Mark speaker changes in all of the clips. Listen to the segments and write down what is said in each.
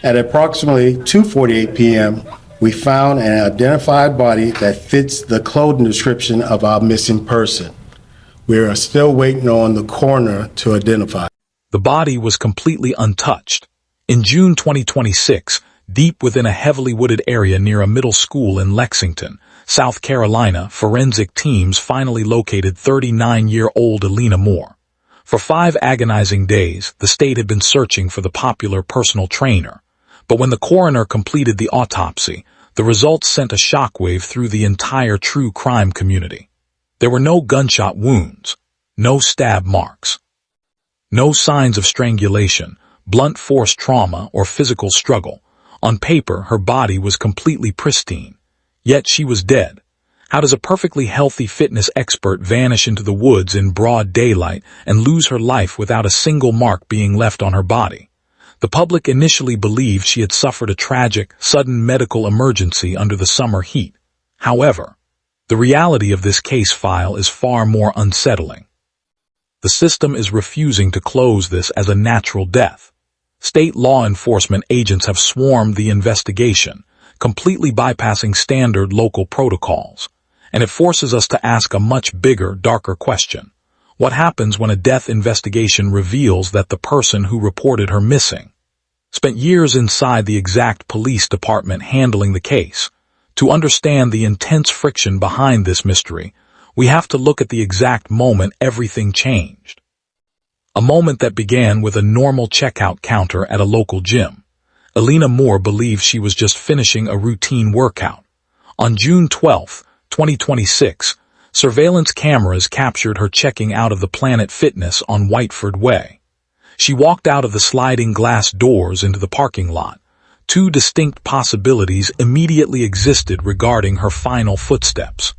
Speaker 1: At approximately 2:48 p.m., we found an identified body that fits the clothing description of our missing person. We are still waiting on the coroner to identify.
Speaker 2: The body was completely untouched. In June 2026, deep within a heavily wooded area near a middle school in Lexington, South Carolina, forensic teams finally located 39-year-old Elena Moore. For 5 agonizing days, the state had been searching for the popular personal trainer. But when the coroner completed the autopsy, the results sent a shockwave through the entire true crime community. There were no gunshot wounds, no stab marks, no signs of strangulation, blunt force trauma, or physical struggle. On paper, her body was completely pristine. Yet she was dead. How does a perfectly healthy fitness expert vanish into the woods in broad daylight and lose her life without a single mark being left on her body? The public initially believed she had suffered a tragic, sudden medical emergency under the summer heat. However, the reality of this case file is far more unsettling. The system is refusing to close this as a natural death. State law enforcement agents have swarmed the investigation, completely bypassing standard local protocols. And it forces us to ask a much bigger, darker question. What happens when a death investigation reveals that the person who reported her missing spent years inside the exact police department handling the case? To understand the intense friction behind this mystery, we have to look at the exact moment everything changed. A moment that began with a normal checkout counter at a local gym. Elena Moore believed she was just finishing a routine workout. On June 12, 2026, surveillance cameras captured her checking out of the Planet Fitness on Whiteford Way. She walked out of the sliding glass doors into the parking lot. 2 distinct possibilities immediately existed regarding her final footsteps.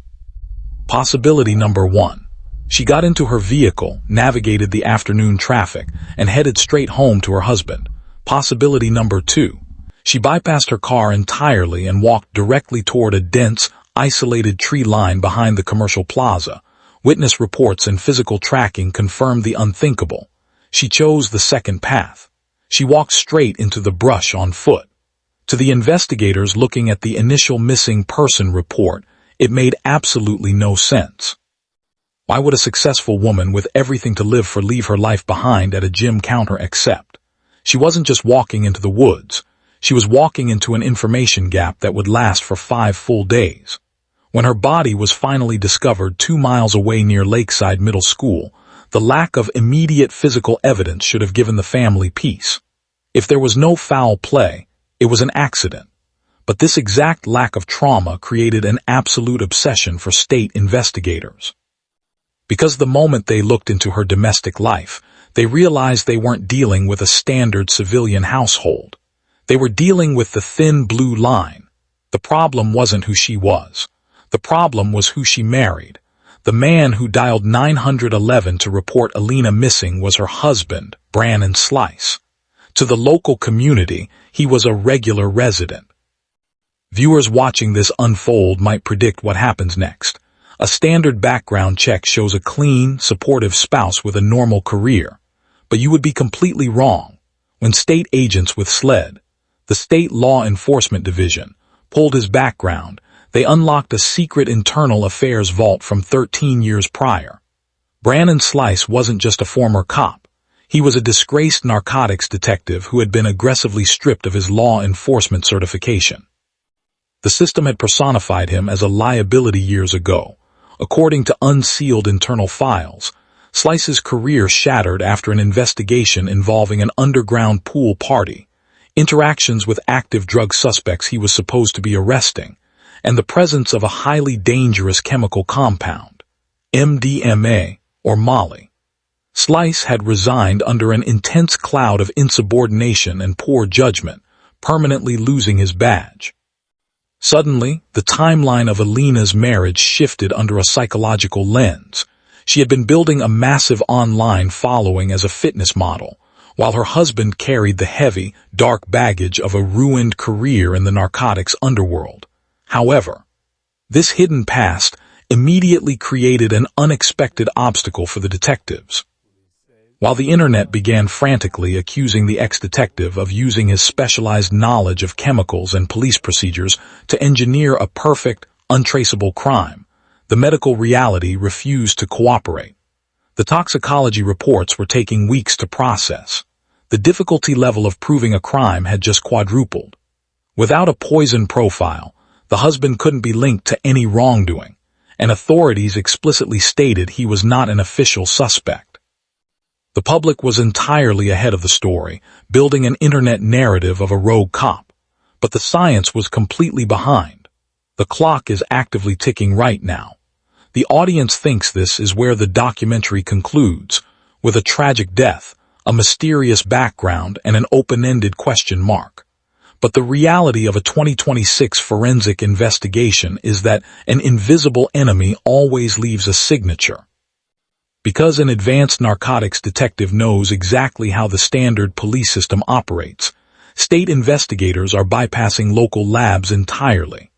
Speaker 2: Possibility number 1. She got into her vehicle, navigated the afternoon traffic, and headed straight home to her husband. Possibility number 2. She bypassed her car entirely and walked directly toward a dense, isolated tree line behind the commercial plaza. Witness reports and physical tracking confirmed the unthinkable. She chose the second path. She walked straight into the brush on foot. To the investigators looking at the initial missing person report, it made absolutely no sense. Why would a successful woman with everything to live for leave her life behind at a gym counter except? She wasn't just walking into the woods. She was walking into an information gap that would last for 5 full days. When her body was finally discovered 2 miles away near Lakeside Middle School, the lack of immediate physical evidence should have given the family peace. If there was no foul play, it was an accident. But this exact lack of trauma created an absolute obsession for state investigators. Because the moment they looked into her domestic life, they realized they weren't dealing with a standard civilian household. They were dealing with the thin blue line. The problem wasn't who she was. The problem was who she married. The man who dialed 911 to report Elena missing was her husband, Brannon Slice. To the local community, he was a regular resident. Viewers watching this unfold might predict what happens next. A standard background check shows a clean, supportive spouse with a normal career. But you would be completely wrong. When state agents with SLED, the State Law Enforcement Division, pulled his background, they unlocked a secret internal affairs vault from 13 years prior. Brannon Slice wasn't just a former cop. He was a disgraced narcotics detective who had been aggressively stripped of his law enforcement certification. The system had personified him as a liability years ago. According to unsealed internal files, Slice's career shattered after an investigation involving an underground pool party, interactions with active drug suspects he was supposed to be arresting, and the presence of a highly dangerous chemical compound, MDMA or Molly. Slice had resigned under an intense cloud of insubordination and poor judgment, permanently losing his badge. Suddenly, the timeline of Elena's marriage shifted under a psychological lens. She had been building a massive online following as a fitness model, while her husband carried the heavy, dark baggage of a ruined career in the narcotics underworld. However, this hidden past immediately created an unexpected obstacle for the detectives. While the internet began frantically accusing the ex-detective of using his specialized knowledge of chemicals and police procedures to engineer a perfect, untraceable crime, the medical reality refused to cooperate. The toxicology reports were taking weeks to process. The difficulty level of proving a crime had just quadrupled. Without a poison profile, the husband couldn't be linked to any wrongdoing, and authorities explicitly stated he was not an official suspect. The public was entirely ahead of the story, building an internet narrative of a rogue cop, but the science was completely behind. The clock is actively ticking right now. The audience thinks this is where the documentary concludes, with a tragic death, a mysterious background, and an open-ended question mark. But the reality of a 2026 forensic investigation is that an invisible enemy always leaves a signature. Because an advanced narcotics detective knows exactly how the standard police system operates, state investigators are bypassing local labs entirely.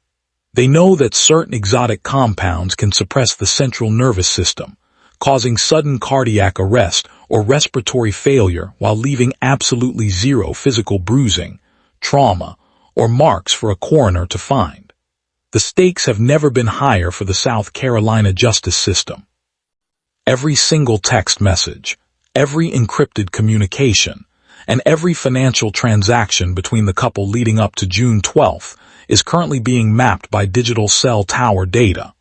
Speaker 2: They know that certain exotic compounds can suppress the central nervous system, causing sudden cardiac arrest or respiratory failure while leaving absolutely zero physical bruising, trauma, or marks for a coroner to find. The stakes have never been higher for the South Carolina justice system. Every single text message, every encrypted communication, and every financial transaction between the couple leading up to June 12th is currently being mapped by digital cell tower data.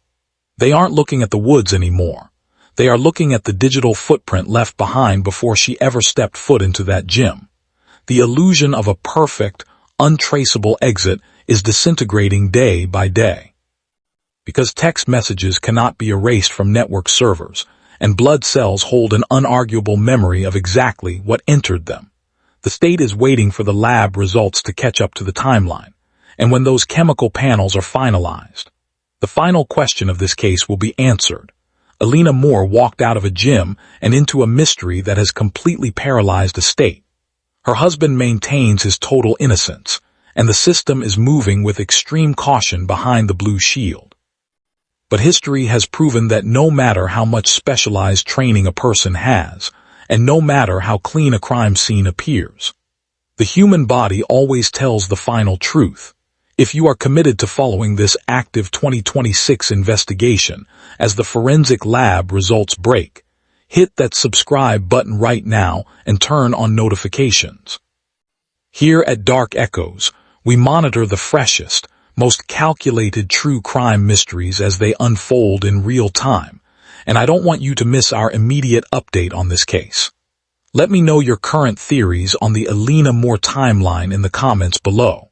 Speaker 2: They aren't looking at the woods anymore. They are looking at the digital footprint left behind before she ever stepped foot into that gym. The illusion of a perfect, untraceable exit is disintegrating day by day. Because text messages cannot be erased from network servers, and blood cells hold an unarguable memory of exactly what entered them, the state is waiting for the lab results to catch up to the timeline, and when those chemical panels are finalized, the final question of this case will be answered. Elena Moore walked out of a gym and into a mystery that has completely paralyzed a state. Her husband maintains his total innocence, and the system is moving with extreme caution behind the blue shield. But history has proven that no matter how much specialized training a person has, and no matter how clean a crime scene appears, the human body always tells the final truth. If you are committed to following this active 2026 investigation as the forensic lab results break, hit that subscribe button right now and turn on notifications. Here at Dark Echoes, we monitor the freshest, most calculated true crime mysteries as they unfold in real time, and I don't want you to miss our immediate update on this case. Let me know your current theories on the Elena Moore timeline in the comments below.